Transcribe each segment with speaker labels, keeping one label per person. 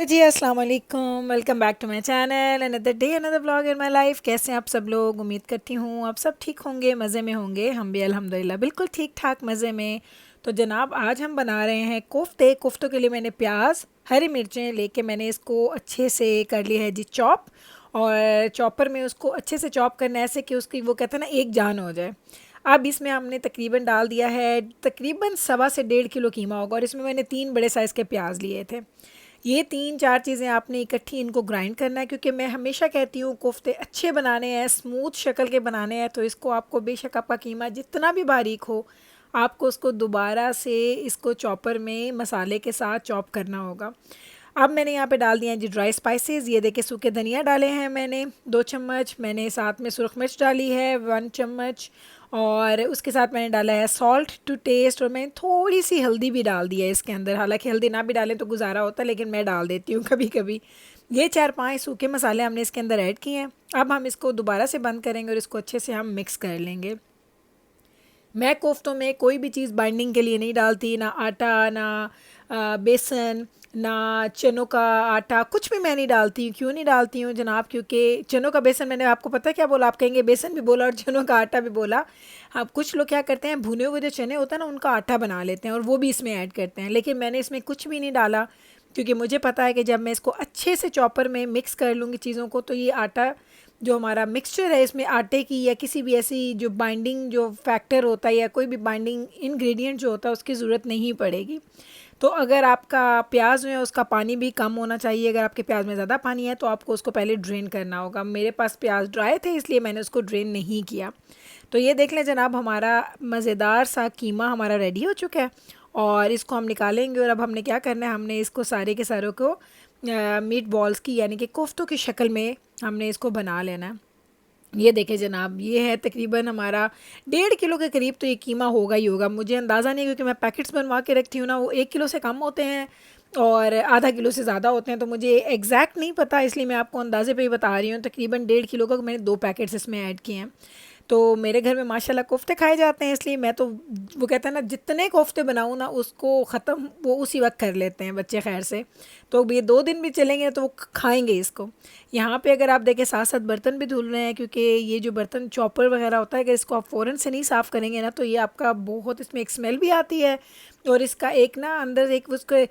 Speaker 1: जी अस्सलाम वालेकुम, welcome back to my channel, another day another vlog in my life. कैसे हैं आप सब लोग? उम्मीद करती हूँ आप सब ठीक होंगे, मज़े में होंगे। हम भी अल्हम्दुलिल्लाह बिल्कुल ठीक ठाक मज़े में। तो जनाब आज हम बना रहे हैं कोफ्ते। कोफ्तों के लिए मैंने प्याज, हरी मिर्चें लेके मैंने इसको अच्छे से कर लिया है जी चॉप। और चॉपर में उसको अच्छे से चॉप करना है ऐसे कि उसकी वो कहते हैं ना एक जान हो जाए। अब इसमें हमने तकरीबन डाल दिया है तकरीबन 1.25 से 1.5 किलो कीमा होगा, और इसमें मैंने 3 बड़े साइज़ के प्याज लिए थे। ये 3-4 चीज़ें आपने इकट्ठी इनको ग्राइंड करना है, क्योंकि मैं हमेशा कहती हूँ कोफ्ते अच्छे बनाने हैं, स्मूथ शक्ल के बनाने हैं, तो इसको आपको बेशक आपका कीमा जितना भी बारीक हो, आपको उसको दोबारा से इसको चॉपर में मसाले के साथ चॉप करना होगा। अब मैंने यहाँ पे डाल दिया है जी ड्राई स्पाइसेस। ये देखिए सूखे धनिया डाले हैं मैंने 2 चम्मच, मैंने साथ में सुरख मिर्च डाली है 1 चम्मच, और उसके साथ मैंने डाला है सॉल्ट टू टेस्ट, और मैंने थोड़ी सी हल्दी भी डाल दी है इसके अंदर। हालांकि हल्दी ना भी डालें तो गुजारा होता है, लेकिन मैं डाल देती हूँ कभी कभी। ये 4-5 सूखे मसाले हमने इसके अंदर ऐड किए हैं। अब हम इसको दोबारा से बंद करेंगे और इसको अच्छे से हम मिक्स कर लेंगे। मैं कोफ्तों में कोई भी चीज़ बाइंडिंग के लिए नहीं डालती, ना आटा, ना बेसन, ना चनों का आटा, कुछ भी मैं नहीं डालती हूँ। क्यों नहीं डालती हूँ जनाब? क्योंकि चनों का बेसन, मैंने आपको पता है क्या बोला, आप कहेंगे बेसन भी बोला और चनों का आटा भी बोला। अब कुछ लोग क्या करते हैं, भुने हुए जो चने होता है ना उनका आटा बना लेते हैं और वो भी इसमें ऐड करते हैं, लेकिन मैंने इसमें कुछ भी नहीं डाला, क्योंकि मुझे पता है कि जब मैं इसको अच्छे से चॉपर में मिक्स कर लूँगी चीज़ों को, तो ये आटा जो हमारा मिक्सचर है इसमें आटे की या किसी भी ऐसी जो बाइंडिंग जो फैक्टर होता है या कोई भी बाइंडिंग इंग्रेडिएंट जो होता है उसकी ज़रूरत नहीं पड़ेगी। तो अगर आपका प्याज जो है उसका पानी भी कम होना चाहिए। अगर आपके प्याज में ज़्यादा पानी है तो आपको उसको पहले ड्रेन करना होगा। मेरे पास प्याज ड्राई थे इसलिए मैंने उसको ड्रेन नहीं किया। तो ये देख लें जनाब, हमारा मज़ेदार सा कीमा हमारा रेडी हो चुका है, और इसको हम निकालेंगे। और अब हमने क्या करना है, हमने इसको सारे के सारों को मीट बॉल्स की यानी कि कोफ्तों की शक्ल में हमने इसको बना लेना है। ये देखें जनाब, ये है तकरीबन हमारा 1.5 किलो के करीब, तो ये कीमा होगा ही होगा। मुझे अंदाज़ा नहीं है क्योंकि मैं पैकेट्स बनवा के रखती हूँ ना, वो 1 किलो से कम होते हैं और आधा किलो से ज़्यादा होते हैं, तो मुझे एग्जैक्ट नहीं पता, इसलिए मैं आपको अंदाज़े पे ही बता रही हूँ। तकरीबन 1.5 किलो का मैंने 2 पैकेट्स इसमें ऐड किए हैं। तो मेरे घर में माशाल्लाह कोफ्ते खाए जाते हैं, इसलिए मैं तो वो कहते हैं ना जितने कोफ्ते बनाऊँ ना उसको ख़त्म वो उसी वक्त कर लेते हैं बच्चे, खैर से। तो ये 2 दिन भी चलेंगे तो वो खाएंगे इसको। यहाँ पे अगर आप देखें साथ साथ बर्तन भी धुल रहे हैं, क्योंकि ये जो बर्तन चॉपर वगैरह होता है, अगर इसको आप फ़ौरन से नहीं साफ़ करेंगे ना तो ये आपका बहुत, इसमें एक स्मेल भी आती है, और इसका एक ना अंदर एक उसको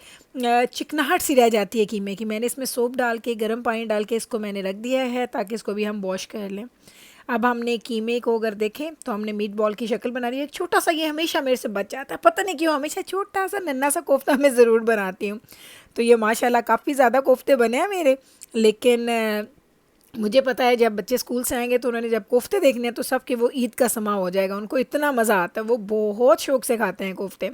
Speaker 1: चिकनाहट सी रह जाती है कीमे की। मैंने इसमें सोप डाल के, गर्म पानी डाल के इसको मैंने रख दिया है ताकि इसको भी हम वॉश कर लें। अब हमने कीमे को अगर देखें तो हमने मीट बॉल की शक्ल बना रही है। एक छोटा सा, ये हमेशा मेरे से बच जाता है, पता नहीं क्यों, हमेशा छोटा सा नन्हा सा कोफ्ता मैं ज़रूर बनाती हूँ। तो ये माशाल्लाह काफ़ी ज़्यादा कोफ्ते बने हैं मेरे, लेकिन मुझे पता है जब बच्चे स्कूल से आएंगे तो उन्होंने जब कोफ्ते देखने हैं तो सबके वो ईद का समा हो जाएगा, उनको इतना मज़ा आता है, वो बहुत शौक़ से खाते हैं कोफ्ते।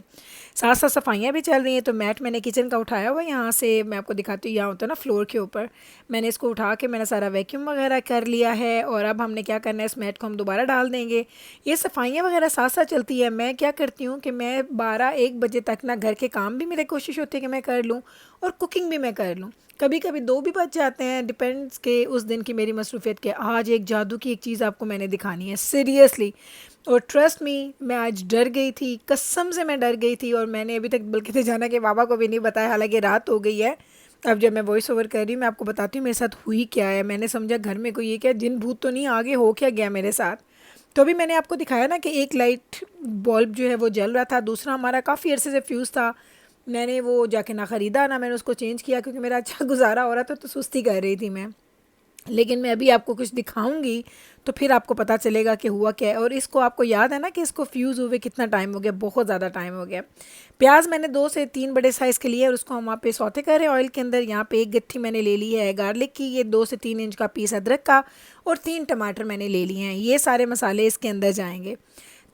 Speaker 1: साथ साथ सफाइयाँ भी चल रही हैं, तो मैट मैंने किचन का उठाया हुआ है, यहाँ से मैं आपको दिखाती हूँ। यहाँ होता है ना फ्लोर के ऊपर, मैंने इसको उठा के मैंने सारा वैक्यूम वगैरह कर लिया है। और अब हमने क्या करना है, इस मैट को हम दोबारा डाल देंगे। ये सफाइयाँ वगैरह साथ साथ चलती है। मैं क्या करती हूँ कि मैं 12-1 बजे तक ना घर के काम भी मेरी कोशिश होती है कि मैं कर लूँ और कुकिंग भी मैं कर लूँ। कभी कभी 2 भी बच जाते हैं, डिपेंड्स के उस दिन की मेरी मसरूफियत के। आज एक जादू की एक चीज़ आपको मैंने दिखानी है सीरियसली, और ट्रस्ट मी, मैं आज डर गई थी, कसम से मैं डर गई थी, और मैंने अभी तक बल्कि तो जाना के बाबा को भी नहीं बताया, हालांकि रात हो गई है। अब जब मैं वॉइस ओवर कर रही हूँ मैं आपको बताती हूँ मेरे साथ हुई क्या है। मैंने समझा घर में कोई ये क्या जिन भूत तो नहीं आगे हो क्या गया मेरे साथ। तो अभी मैंने आपको दिखाया ना कि एक लाइट बल्ब जो है वो जल रहा था, दूसरा हमारा काफ़ी अरसे से फ्यूज़ था। मैंने वो जाके ना ख़रीदा ना मैंने उसको चेंज किया, क्योंकि मेरा अच्छा गुजारा हो रहा था, तो सुस्ती कर रही थी मैं। लेकिन मैं अभी आपको कुछ दिखाऊंगी तो फिर आपको पता चलेगा कि हुआ क्या है। और इसको आपको याद है ना कि इसको फ्यूज़ हुए कितना टाइम हो गया, बहुत ज़्यादा टाइम हो गया। प्याज मैंने 2 से 3 बड़े साइज़ के लिए, और उसको हम वहाँ पे सौते कर रहे हैं ऑयल के अंदर। यहाँ पे एक गट्ठी मैंने ले ली है गार्लिक की, ये 2 से 3 इंच का पीस अदरक का, और 3 टमाटर मैंने ले लिए हैं। ये सारे मसाले इसके अंदर जाएंगे।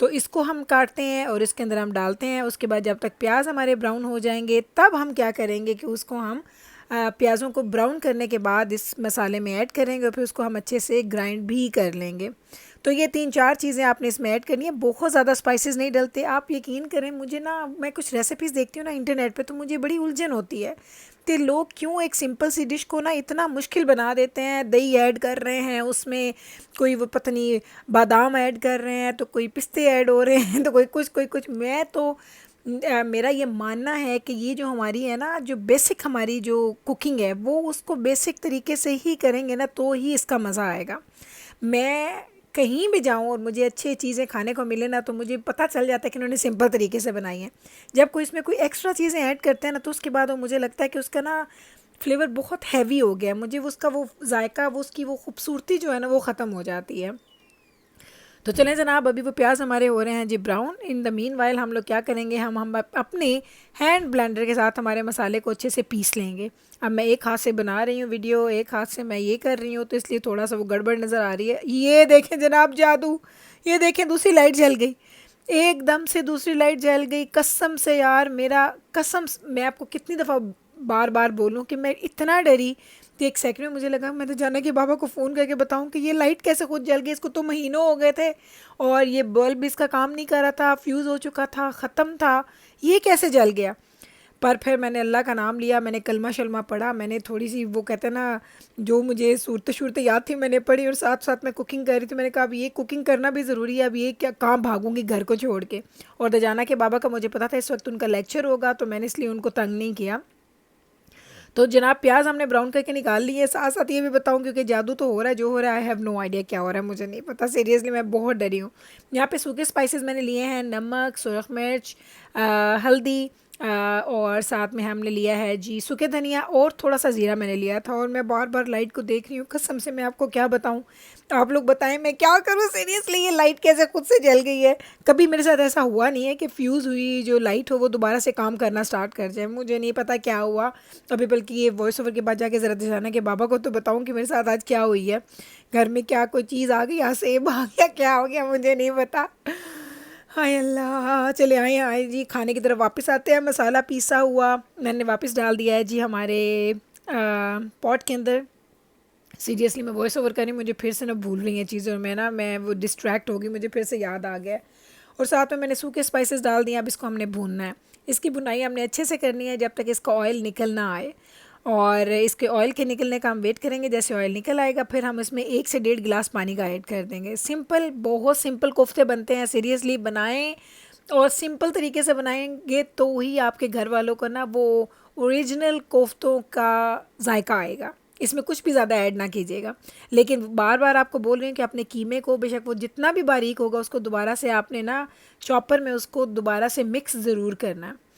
Speaker 1: तो इसको हम काटते हैं और इसके अंदर हम डालते हैं। उसके बाद जब तक प्याज हमारे ब्राउन हो जाएंगे तब हम क्या करेंगे कि उसको हम प्याज़ों को ब्राउन करने के बाद इस मसाले में ऐड करेंगे, और फिर उसको हम अच्छे से ग्राइंड भी कर लेंगे। तो ये 3-4 चीज़ें आपने इसमें ऐड करनी है। बहुत ज़्यादा स्पाइसेस नहीं डलते, आप यकीन करें। मुझे ना, मैं कुछ रेसिपीज़ देखती हूँ ना इंटरनेट पे, तो मुझे बड़ी उलझन होती है कि लोग क्यों एक सिंपल सी डिश को ना इतना मुश्किल बना देते हैं। दही ऐड कर रहे हैं उसमें, कोई वो पता नहीं बादाम ऐड कर रहे हैं, तो कोई पिस्ते ऐड हो रहे हैं, तो कोई कुछ कोई कुछ। मैं तो मेरा ये मानना है कि ये जो हमारी है ना, जो बेसिक हमारी जो कुकिंग है, वो उसको बेसिक तरीके से ही करेंगे ना तो ही इसका मज़ा आएगा। मैं कहीं भी जाऊँ और मुझे अच्छी चीज़ें खाने को मिले ना, तो मुझे पता चल जाता है कि उन्होंने सिंपल तरीके से बनाई हैं। जब कोई इसमें कोई एक्स्ट्रा चीज़ें ऐड करते हैं ना, तो उसके बाद वो मुझे लगता है कि उसका ना फ्लेवर बहुत हैवी हो गया है, मुझे उसका वो जायका, वो उसकी वो खूबसूरती जो है ना, वो ख़त्म हो जाती है। तो चलें जनाब, अभी वो प्याज हमारे हो रहे हैं G brown. In the meanwhile हम लोग क्या करेंगे, हम अपने हैंड ब्लेंडर के साथ हमारे मसाले को अच्छे से पीस लेंगे। अब मैं एक हाथ से बना रही हूँ वीडियो, एक हाथ से मैं ये कर रही हूँ, तो इसलिए थोड़ा सा वो गड़बड़ नज़र आ रही है। ये देखें जनाब जादू, ये देखें दूसरी लाइट जल गई, एकदम से दूसरी लाइट जल गई। कसम से यार, मेरा कसम मैं आपको कितनी दफ़ा बार बार बोलूँ कि मैं इतना डरी कि एक सेकंड में मुझे लगा मैं तो जाना कि बाबा को फ़ोन करके बताऊं कि ये लाइट कैसे खुद जल गई, इसको तो महीनों हो गए थे और ये बल्ब भी इसका काम नहीं कर रहा था, फ्यूज़ हो चुका था, ख़त्म था, ये कैसे जल गया। पर फिर मैंने अल्लाह का नाम लिया, मैंने कलमा शलमा पढ़ा, मैंने थोड़ी सी वो कहते हैं ना, जो मुझे सूरत शूरतें याद थी मैंने पढ़ी, और साथ साथ मैं कुकिंग कर रही थी। मैंने कहा अब ये कुकिंग करना भी ज़रूरी है, अब ये क्या काम भागूंगी घर को छोड़ के। और दजाना के बाबा का मुझे पता था इस वक्त उनका लेक्चर होगा, तो मैंने इसलिए उनको तंग नहीं किया। तो जनाब प्याज हमने ब्राउन करके निकाल ली है। साथ साथ ये भी बताऊं, क्योंकि जादू तो हो रहा है, जो हो रहा है आई हैव नो आइडिया क्या हो रहा है, मुझे नहीं पता सीरियसली, मैं बहुत डरी हूँ। यहाँ पे सूखे स्पाइसेस मैंने लिए हैं, नमक, सुरख मिर्च, हल्दी, और साथ में हमने लिया है जी सूखे धनिया, और थोड़ा सा ज़ीरा मैंने लिया था। और मैं बार बार लाइट को देख रही हूँ, कसम से मैं आपको क्या बताऊँ, आप लोग बताएं मैं क्या करूँ सीरियसली, ये लाइट कैसे खुद से जल गई है। कभी मेरे साथ ऐसा हुआ नहीं है कि फ्यूज़ हुई जो लाइट हो वो दोबारा से काम करना स्टार्ट कर जाए, मुझे नहीं पता क्या हुआ अभी। बल्कि ये वॉइस ओवर के बाद जाके ज़रा दिखाना कि बाबा को तो बताऊँ कि मेरे साथ आज क्या हुई है, घर में क्या कोई चीज़ आ गई, या सेब आ गया, क्या हो गया मुझे नहीं पता। हाय अल्लाह, चले आए आए जी खाने की तरफ वापस आते हैं। मसाला पीसा हुआ मैंने वापस डाल दिया है जी हमारे पॉट के अंदर। सीरियसली मैं वॉइस ओवर करी, मुझे फिर से ना भूल रही हैं चीज़ें, और मैं वो डिस्ट्रैक्ट हो गई, मुझे फिर से याद आ गया। और साथ में मैंने सूखे स्पाइसेस डाल दिए। अब इसको हमने भूनना है, इसकी भुनाई हमने अच्छे से करनी है जब तक इसका ऑयल निकल ना आए। और इसके ऑयल के निकलने का हम वेट करेंगे। जैसे ऑयल निकल आएगा फिर हम इसमें 1 से 1.5 गिलास पानी का ऐड कर देंगे। सिंपल, बहुत सिंपल कोफ्ते बनते हैं, सीरियसली बनाएं और सिंपल तरीके से बनाएंगे तो ही आपके घर वालों को ना वो ओरिजिनल कोफ्तों का जायका आएगा। इसमें कुछ भी ज़्यादा ऐड ना कीजिएगा। लेकिन बार बार आपको बोल रही हूँ कि अपने कीमे को बेशक वो जितना भी बारीक होगा उसको दोबारा से आपने ना चॉपर में उसको दोबारा से मिक्स ज़रूर करना है।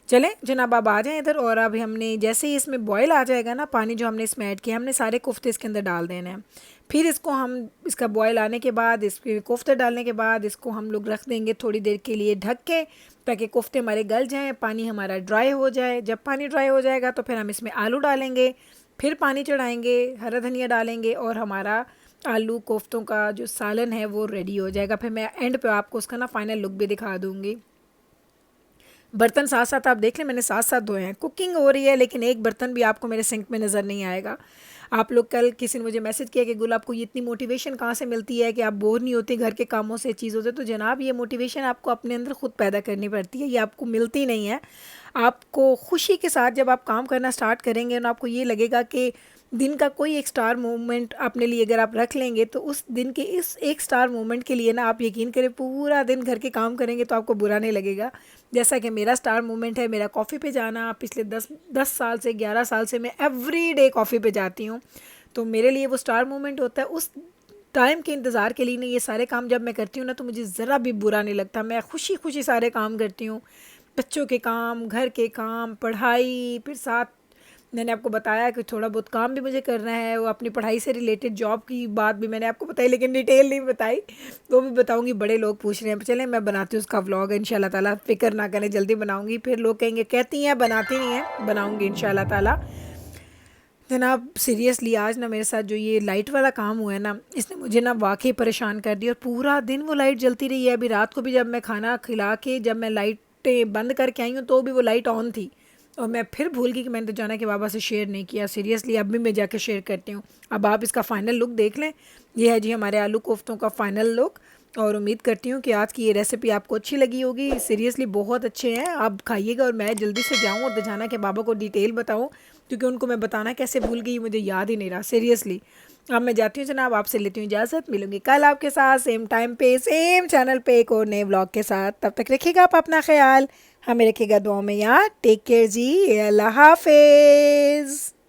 Speaker 1: चलें जनाब, आप आ जाएं इधर। और अब हमने जैसे ही इसमें बॉयल आ जाएगा ना, पानी जो हमने इसमें ऐड किया, हमने सारे कोफ्ते इसके अंदर डाल देने हैं। फिर इसको हम इसका बॉयल आने के बाद, इसके कोफ्ते डालने के बाद इसको हम लोग रख देंगे थोड़ी देर के लिए ढक के, ताकि कोफ्ते हमारे गल जाएं, पानी हमारा ड्राई हो जाए। जब पानी ड्राई हो जाएगा तो फिर हम इसमें आलू डालेंगे, फिर पानी चढ़ाएंगे, हरा धनिया डालेंगे, और हमारा आलू कोफ्तों का जो सालन है वो रेडी हो जाएगा। फिर मैं एंड पे आपको उसका ना फाइनल लुक भी दिखा दूँगी। बर्तन साथ साथ आप देख लें, मैंने साथ साथ धोए हैं। कुकिंग हो रही है लेकिन एक बर्तन भी आपको मेरे सिंक में नज़र नहीं आएगा। आप लोग, कल किसी ने मुझे मैसेज किया कि गुल आपको ये इतनी मोटिवेशन कहाँ से मिलती है कि आप बोर नहीं होते घर के कामों से, चीज़ों से। तो जनाब ये मोटिवेशन आपको अपने अंदर ख़ुद पैदा करनी पड़ती है, ये आपको मिलती नहीं है। आपको खुशी के साथ जब आप काम करना स्टार्ट करेंगे ना, आपको ये लगेगा कि दिन का कोई एक स्टार मोमेंट अपने लिए अगर आप रख लेंगे, तो उस दिन के इस एक स्टार मोमेंट के लिए ना आप यकीन करें पूरा दिन घर के काम करेंगे तो आपको बुरा नहीं लगेगा। जैसा कि मेरा स्टार मोमेंट है मेरा कॉफ़ी पे जाना। पिछले 10 साल से, 11 साल से मैं एवरी डे कॉफ़ी पे जाती हूँ, तो मेरे लिए वो स्टार मोमेंट होता है। उस टाइम के इंतज़ार के लिए ना ये सारे काम जब मैं करती हूँ ना, तो मुझे ज़रा भी बुरा नहीं लगता। मैं खुशी खुशी सारे काम करती हूँ, बच्चों के काम, घर के काम, पढ़ाई, फिर साथ मैंने आपको बताया कि थोड़ा बहुत काम भी मुझे करना है, वो अपनी पढ़ाई से रिलेटेड जॉब की बात भी मैंने आपको बताई, लेकिन डिटेल नहीं बताई, वो भी बताऊंगी। बड़े लोग पूछ रहे हैं, चलें मैं बनाती हूँ उसका व्लॉग इंशाल्लाह ताला, फ़िक्र ना करें, जल्दी बनाऊंगी। फिर लोग कहेंगे कहती हैं बनाती नहीं है, बनाऊंगी इंशाल्लाह ताला। जनाब सीरियसली आज ना मेरे साथ जो ये लाइट वाला काम हुआ है ना, इसने मुझे ना वाकई परेशान कर दिया। और पूरा दिन वो लाइट जलती रही है। अभी रात को भी जब मैं खाना खिला के जब मैं लाइटें बंद करके आई हूँ तो भी वो लाइट ऑन थी, और मैं फिर भूल गई कि मैंने तो जाना के बाबा से शेयर नहीं किया। सीरियसली अब भी मैं जाके शेयर करती हूँ। अब आप इसका फ़ाइनल लुक देख लें। ये है जी हमारे आलू कोफ्तों का फ़ाइनल लुक, और उम्मीद करती हूँ कि आज की ये रेसिपी आपको अच्छी लगी होगी। सीरियसली बहुत अच्छे हैं, आप खाइएगा। और मैं जल्दी से जाऊँ और दजाना के बाबा को डिटेल बताऊँ, क्योंकि उनको मैं बताना कैसे भूल गई, मुझे याद ही नहीं रहा सीरियसली। अब मैं जाती हूँ जनाब, आपसे लेती हूँ इजाज़त। मिलूंगी कल आपके साथ सेम टाइम पे, सेम चैनल पे, एक और नए व्लॉग के साथ। तब तक रखिएगा आप अपना ख्याल। हमें रखिएगा दुआओं में याद। टेक केयर जी, अल्लाह हाफिज़।